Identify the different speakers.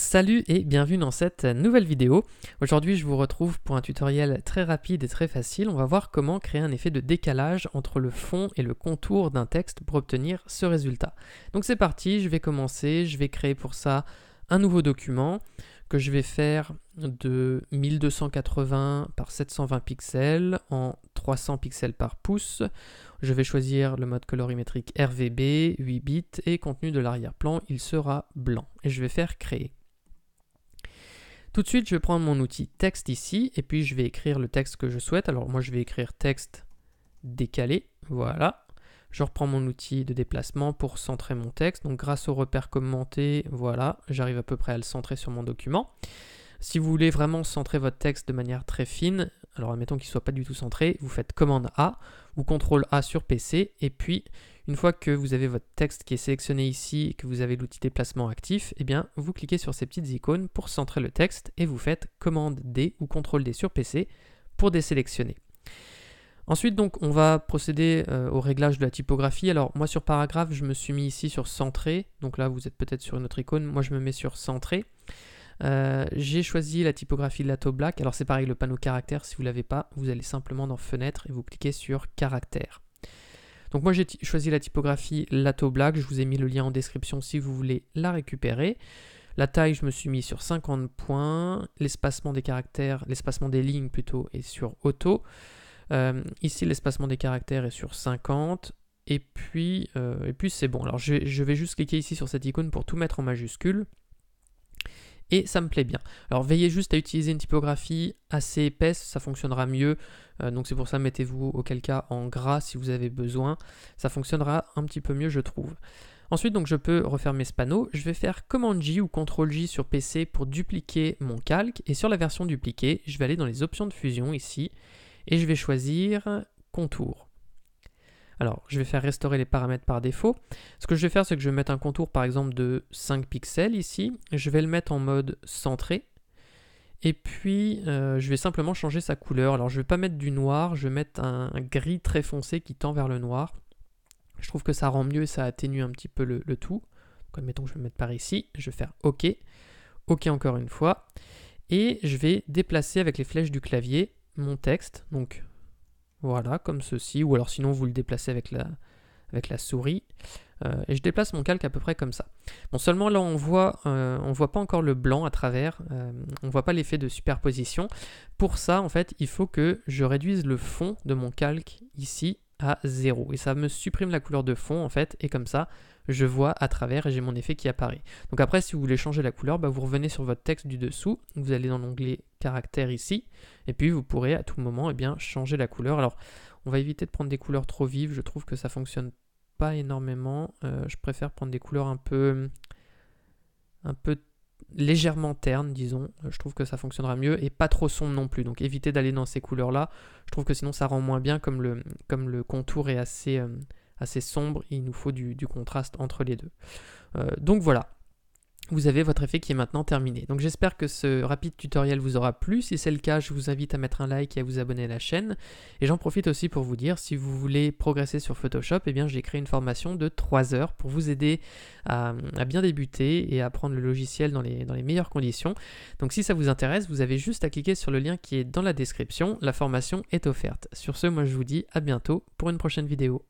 Speaker 1: Salut et bienvenue dans cette nouvelle vidéo. Aujourd'hui je vous retrouve pour un tutoriel très rapide et très facile. On va voir comment créer un effet de décalage entre le fond et le contour d'un texte pour obtenir ce résultat. Donc c'est parti, je vais commencer, je vais créer pour ça un nouveau document que je vais faire de 1280 par 720 pixels en 300 pixels par pouce. Je vais choisir le mode colorimétrique RGB, 8 bits et contenu de l'arrière-plan, il sera blanc. Et je vais faire créer. Tout de suite, je vais prendre mon outil texte ici et puis je vais écrire le texte que je souhaite. Alors moi, je vais écrire texte décalé, voilà. Je reprends mon outil de déplacement pour centrer mon texte. Donc grâce au repère commenté, voilà, j'arrive à peu près à le centrer sur mon document. Si vous voulez vraiment centrer votre texte de manière très fine, alors admettons qu'il ne soit pas du tout centré, vous faites commande A ou CTRL A sur PC et puis une fois que vous avez votre texte qui est sélectionné ici et que vous avez l'outil déplacement actif, eh bien vous cliquez sur ces petites icônes pour centrer le texte et vous faites commande D ou CTRL D sur PC pour désélectionner. Ensuite, donc, on va procéder au réglage de la typographie. Alors, moi, sur paragraphe, je me suis mis ici sur centré. Donc là, vous êtes peut-être sur une autre icône. Moi, je me mets sur centré. J'ai choisi la typographie Lato Black. Alors, c'est pareil, le panneau caractère, si vous ne l'avez pas, vous allez simplement dans Fenêtre et vous cliquez sur Caractère. Donc, moi, j'ai choisi la typographie Lato Black. Je vous ai mis le lien en description si vous voulez la récupérer. La taille, je me suis mis sur 50 points. L'espacement des caractères, l'espacement des lignes plutôt, est sur Auto. Ici, l'espacement des caractères est sur 50. Et puis c'est bon. Alors, je vais juste cliquer ici sur cette icône pour tout mettre en majuscule. Et ça me plaît bien. Alors, veillez juste à utiliser une typographie assez épaisse, ça fonctionnera mieux. Donc, c'est pour ça, mettez-vous auquel cas en gras si vous avez besoin. Ça fonctionnera un petit peu mieux, je trouve. Ensuite, donc, je peux refermer ce panneau. Je vais faire Commande J ou CTRL J sur PC pour dupliquer mon calque. Et sur la version dupliquée, je vais aller dans les options de fusion ici. Et je vais choisir contour. Alors, je vais faire restaurer les paramètres par défaut. Ce que je vais faire, c'est que je vais mettre un contour, par exemple, de 5 pixels ici. Je vais le mettre en mode centré. Et puis, je vais simplement changer sa couleur. Alors, je ne vais pas mettre du noir, je vais mettre un gris très foncé qui tend vers le noir. Je trouve que ça rend mieux et ça atténue un petit peu le tout. Donc, admettons que je vais le mettre par ici. Je vais faire OK. OK encore une fois. Et je vais déplacer avec les flèches du clavier mon texte, donc voilà, comme ceci, ou alors sinon vous le déplacez avec la souris, et je déplace mon calque à peu près comme ça. Bon, seulement là on voit pas encore le blanc à travers, on voit pas l'effet de superposition. Pour ça, en fait, il faut que je réduise le fond de mon calque ici à 0, et ça me supprime la couleur de fond, en fait, et comme ça, je vois à travers et j'ai mon effet qui apparaît. Donc après, si vous voulez changer la couleur, vous revenez sur votre texte du dessous, vous allez dans l'onglet caractère ici, et puis vous pourrez à tout moment changer la couleur. Alors, on va éviter de prendre des couleurs trop vives, je trouve que ça fonctionne pas énormément. Je préfère prendre des couleurs un peu légèrement ternes, disons. Je trouve que ça fonctionnera mieux, et pas trop sombre non plus. Donc évitez d'aller dans ces couleurs-là. Je trouve que sinon ça rend moins bien, comme le contour est assez sombre, il nous faut du contraste entre les deux. Donc voilà, vous avez votre effet qui est maintenant terminé. Donc j'espère que ce rapide tutoriel vous aura plu. Si c'est le cas, je vous invite à mettre un like et à vous abonner à la chaîne. Et j'en profite aussi pour vous dire, si vous voulez progresser sur Photoshop, j'ai créé une formation de 3 heures pour vous aider à bien débuter et à apprendre le logiciel dans les meilleures conditions. Donc si ça vous intéresse, vous avez juste à cliquer sur le lien qui est dans la description. La formation est offerte. Sur ce, moi je vous dis à bientôt pour une prochaine vidéo.